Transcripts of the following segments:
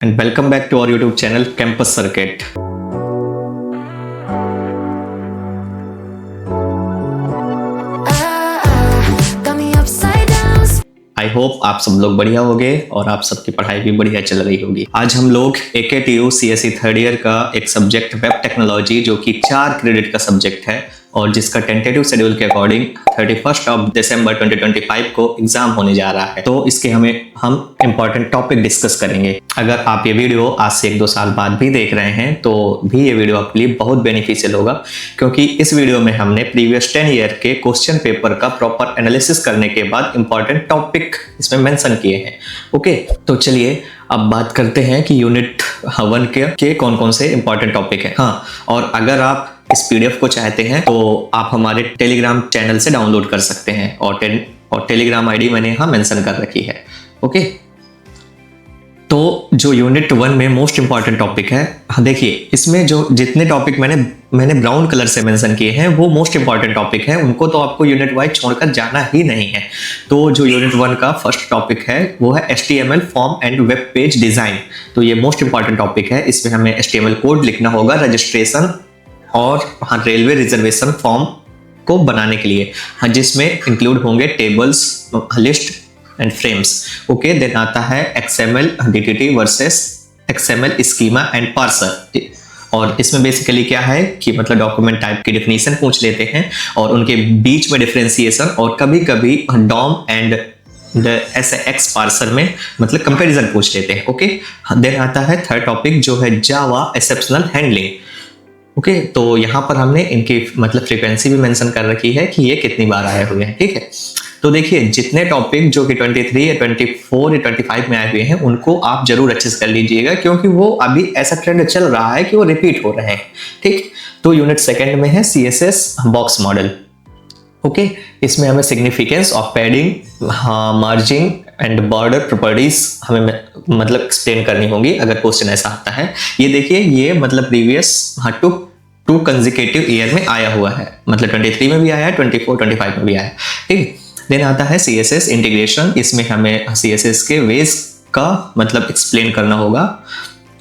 and welcome back to our YouTube channel Campus Circuit. I hope आप सब लोग बढ़िया होंगे और आप सबकी पढ़ाई भी बढ़िया चल रही होगी। आज हम लोग AKTU CSE थर्ड ईयर का एक सब्जेक्ट वेब टेक्नोलॉजी जो कि 4 क्रेडिट का सब्जेक्ट है और जिसका टेंटेटिव शेड्यूल के अकॉर्डिंग 31 दिसंबर 2025 को एग्जाम होने जा रहा है। तो इसके हम इंपॉर्टेंट टॉपिक डिस्कस करेंगे। अगर आप ये वीडियो आज से 1-2 साल बाद भी देख रहे हैं तो भी ये वीडियो आपके लिए बहुत बेनिफिशियल होगा, क्योंकि इस वीडियो में हमने प्रीवियस 10 ईयर के क्वेश्चन पेपर का प्रॉपर एनालिसिस करने के बाद इंपॉर्टेंट टॉपिक इसमें मेंशन किए हैं। ओके, तो चलिए अब बात करते हैं कि यूनिट 1 के कौन कौन से इंपॉर्टेंट टॉपिक है। हाँ, और अगर आप इस PDF को चाहते हैं तो आप हमारे टेलीग्राम चैनल से डाउनलोड कर सकते हैं और टेलीग्राम ID मैंने यहाँ मेंशन कर रखी है। ओके, तो जो यूनिट 1 में मोस्ट इंपॉर्टेंट टॉपिक है, हाँ देखिए इसमें जो जितने टॉपिक मैंने ब्राउन कलर से मेंशन किए हैं वो मोस्ट इंपॉर्टेंट टॉपिक है, उनको तो आपको यूनिट वाइज छोड़कर जाना ही नहीं है। तो जो यूनिट 1 का फर्स्ट टॉपिक है वो है HTML form and web page design. तो ये मोस्ट इंपॉर्टेंट टॉपिक है। इसमें हमें HTML कोड लिखना होगा रजिस्ट्रेशन और हाँ रेलवे रिजर्वेशन फॉर्म को बनाने के लिए, हाँ जिसमें इंक्लूड होंगे tables, list and frames. Okay, then आता है XML DTT versus XML schema and parser. और इसमें बेसिकली क्या है कि मतलब डॉक्यूमेंट टाइप की डेफिनेशन पूछ लेते हैं और उनके बीच में डिफरेंशिएशन और कभी कभी DOM एंड SAX पार्सर में मतलब कंपैरिजन पूछ लेते हैं। ओके, देन आता है थर्ड टॉपिक जो है जावा एक्सेप्शनल हैंडलिंग। ओके, तो यहाँ पर हमने इनकी मतलब फ्रीक्वेंसी भी मेंशन कर रखी है कि ये कितनी बार आए हुए हैं। ठीक है, तो देखिए जितने टॉपिक जो कि 23 या 24 या 25 में आए हुए हैं उनको आप जरूर अच्छे से कर लीजिएगा, क्योंकि वो अभी ऐसा ट्रेंड चल रहा है कि वो रिपीट हो रहे हैं। ठीक, तो यूनिट 2 में है CSS बॉक्स मॉडल। ओके, इसमें हमें significance of padding, margin and border properties हमें मतलब एक्सप्लेन करनी होगी अगर क्वेश्चन ऐसा आता है। ये देखिए ये मतलब प्रीवियस टू कंसेक्यूटिव ईयर में आया हुआ है, मतलब 23 में भी आया है, 24-25 में भी आया है। ठीक, देन आता है CSS इंटीग्रेशन। इसमें हमें CSS के वेज का मतलब एक्सप्लेन करना होगा।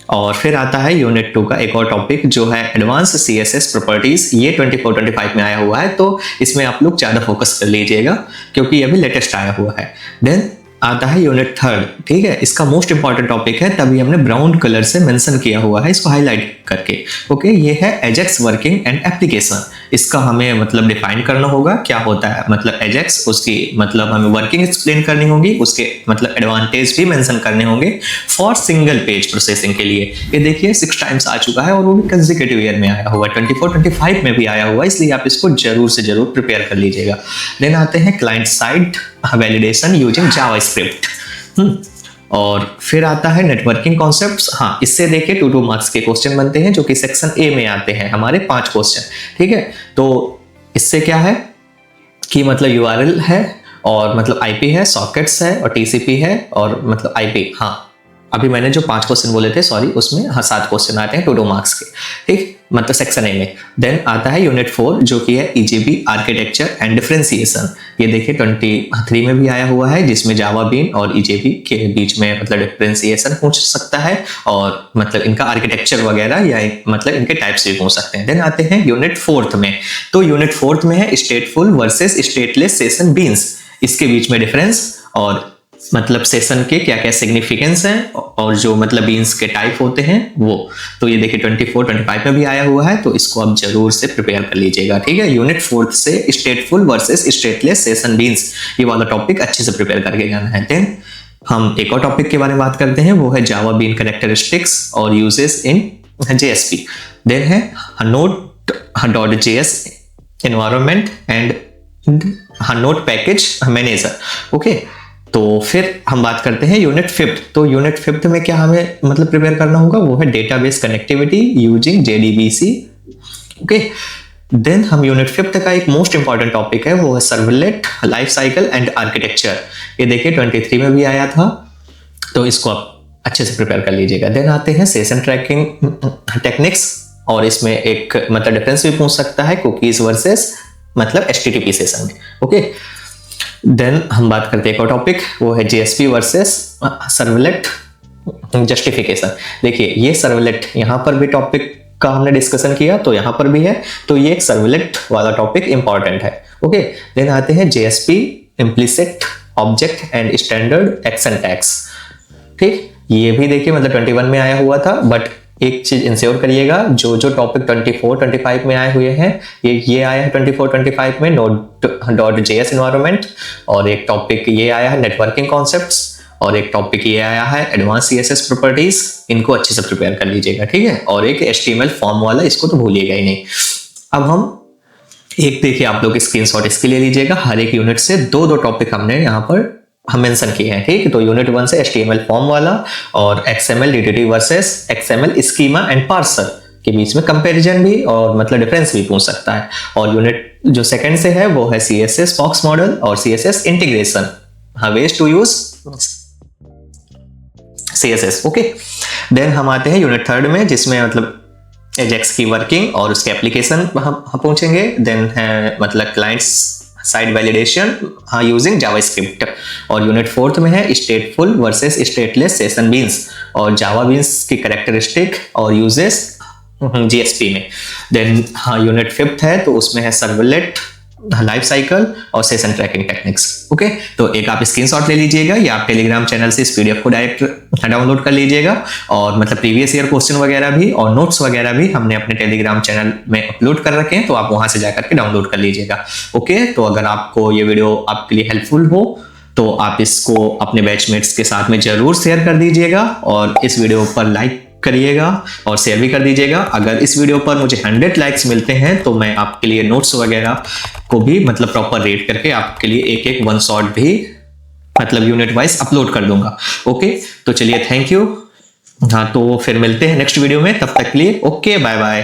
और फिर आता है यूनिट 2 का एक और टॉपिक जो है एडवांस CSS प्रॉपर्टीज। ये 24-25 में आया हुआ है, तो इसमें आप लोग ज़्यादा फोकस कर लीजिएगा क्योंकि ये भी लेटेस्ट आया हुआ है। देन आता है यूनिट 3। ठीक है, इसका मोस्ट इंपॉर्टेंट टॉपिक है, तभी हमने ब्राउन कलर से मेंशन किया हुआ है इसको हाईलाइट करके। ओके, ये है एजेक्स वर्किंग एंड एप्लीकेशन। इसका हमें मतलब डिफाइन करना होगा क्या होता है मतलब एजेक्स, उसकी मतलब हमें वर्किंग एक्सप्लेन करनी होगी, उसके मतलब एडवांटेज भी मेंशन करने होंगे फॉर सिंगल पेज प्रोसेसिंग के लिए। ये देखिए 6 टाइम्स आ चुका है और वो भी कंसेक्यूटिव ईयर में आया हुआ है, 24-25 में भी आया हुआ है, इसलिए आप इसको जरूर से जरूर प्रिपेयर कर लीजिएगा। देन आते हैं client side validation using JavaScript. और फिर आता है नेटवर्किंग कॉन्सेप्ट्स। हाँ, इससे देखिए 2 मार्क्स के क्वेश्चन बनते हैं जो कि सेक्शन A में आते हैं हमारे 5 क्वेश्चन। ठीक है, तो इससे क्या है कि मतलब URL है और मतलब IP है, सॉकेट्स है और TCP है और मतलब IP। हाँ, अभी मैंने जो 5 क्वेश्चन बोले थे सॉरी, उसमें हाँ 7 क्वेश्चन आते हैं 2 मार्क्स के। ठीक, मतलब सेक्शन A में। देन आता है यूनिट 4 जो कि है EJB आर्किटेक्चर एंड डिफरेंशिएशन। ये देखिए 23 में भी आया हुआ है, जिसमें जावा बीन और EJB के बीच में मतलब डिफरेंशिएशन पूछ सकता है और मतलब इनका आर्किटेक्चर वगैरह या मतलब इनके टाइप्स भी पूछ सकते हैं। देन आते हैं यूनिट 4 में। तो यूनिट 4 में है स्टेटफुल वर्सेस स्टेटलेस सेशन बीन्स, इसके बीच में डिफरेंस और मतलब सेशन के क्या क्या सिग्निफिकेंस हैं और जो मतलब बीन्स के टाइप होते हैं वो। तो ये देखिए 24-25 में भी आया हुआ है, तो इसको आप जरूर से प्रिपेयर कर लीजिएगा। ठीक है, यूनिट 4 से स्टेटफुल वर्सेस स्टेटलेस सेशन बीन्स, ये वाला टॉपिक अच्छे से प्रिपेयर करके जाना है। देन हम एक और टॉपिक के बारे में बात करते हैं, वो है जावा बीन कैरेक्टरिस्टिक्स और यूजेस इन JSP। देन है Node.js environment and node package manager. Okay, तो फिर हम बात करते हैं यूनिट 5। तो यूनिट 5 में क्या हमें मतलब प्रिपेयर करना होगा, वो है database connectivity using JDBC। Okay, then हम यूनिट 5 का एक मोस्ट इंपॉर्टेंट टॉपिक है, वो है servlet life cycle and architecture. ये देखिए 23 में भी आया था, तो इसको आप अच्छे से प्रिपेयर कर लीजिएगा। देन आते हैं सेशन ट्रैकिंग टेक्निक्स और इसमें एक मतलब डिफरेंस भी पूछ सकता है कुकीज वर्सेस मतलब HTTP सेशन में। ओके, देन हम बात करते हैं एक और टॉपिक, वो है JSP वर्सेस सर्वलेट जस्टिफिकेशन। देखिए ये सर्वलेट, यहाँ पर भी टॉपिक का हमने डिस्कशन किया तो यहाँ पर भी है, तो ये एक सर्वलेट वाला टॉपिक इंपॉर्टेंट है। ओके, देन आते हैं JSP, implicit object and standard action tags. ठीक, ये भी देखिए मतलब 21 में आया हुआ था, बट एक चीज इंश्योर करिएगा, जो जो टॉपिक 24-25 में आए हुए हैं, ये आया है 24-25 में Node.js इन्वायरमेंट, और एक टॉपिक ये आया है नेटवर्किंग कॉन्सेप्ट्स, और एक टॉपिक ये आया है एडवांस CSS प्रॉपर्टीज। इनको अच्छे से प्रिपेयर कर लीजिएगा, ठीक है। और एक HTML फॉर्म वाला, इसको तो भूलिएगा ही नहीं। अब हम एक देखिए, आप लोग स्क्रीनशॉट इसके लिए लीजिएगा, हर एक यूनिट से दो दो टॉपिक हमने यहाँ पर हम मेंशन किए हैं, ठीक है। तो यूनिट 1 से HTML फॉर्म वाला, और XML DTD versus XML schema and parser के बीच में कंपैरिजन भी और मतलब डिफरेंस भी पूछ सकता है। और यूनिट जो सेकंड से है वो है CSS बॉक्स मॉडल और CSS integration, how ways to use CSS। Okay, then हम आते हैं यूनिट थर्ड में, जिसमें मतलब एजेक्स की वर्किंग और उसके एप्लीकेशन हम पूछेंगे। देन है मतलब clients side validation using JavaScript, और यूनिट फोर्थ में है स्टेटफुल वर्सेस स्टेटलेस सेशन बीन्स और जावा बीन्स की कैरेक्टरिस्टिक और यूजेस JSP में। देन यूनिट फिफ्थ है, तो उसमें है सर्वलेट लाइफ साइकिल और सेशन ट्रैकिंग टेक्निक्स। ओके, तो एक आप स्क्रीनशॉट ले लीजिएगा, या आप टेलीग्राम चैनल से इस PDF को डायरेक्ट डाउनलोड कर लीजिएगा, और मतलब प्रीवियस ईयर क्वेश्चन वगैरह भी और नोट्स वगैरह भी हमने अपने टेलीग्राम चैनल में अपलोड कर रखे हैं, तो आप वहां से जाकर के डाउनलोड कर लीजिएगा। ओके, तो अगर आपको ये वीडियो आपके लिए हेल्पफुल हो तो आप इसको अपने बैचमेट्स के साथ में जरूर शेयर कर दीजिएगा, और इस वीडियो पर लाइक करिएगा और शेयर भी कर दीजिएगा। अगर इस वीडियो पर मुझे 100 लाइक्स मिलते हैं तो मैं आपके लिए नोट्स वगैरह को भी मतलब प्रॉपर रेट करके आपके लिए एक एक वन शॉट भी मतलब यूनिट वाइज अपलोड कर दूंगा। ओके, तो चलिए थैंक यू। हाँ, तो फिर मिलते हैं नेक्स्ट वीडियो में, तब तक के लिए ओके, बाय बाय।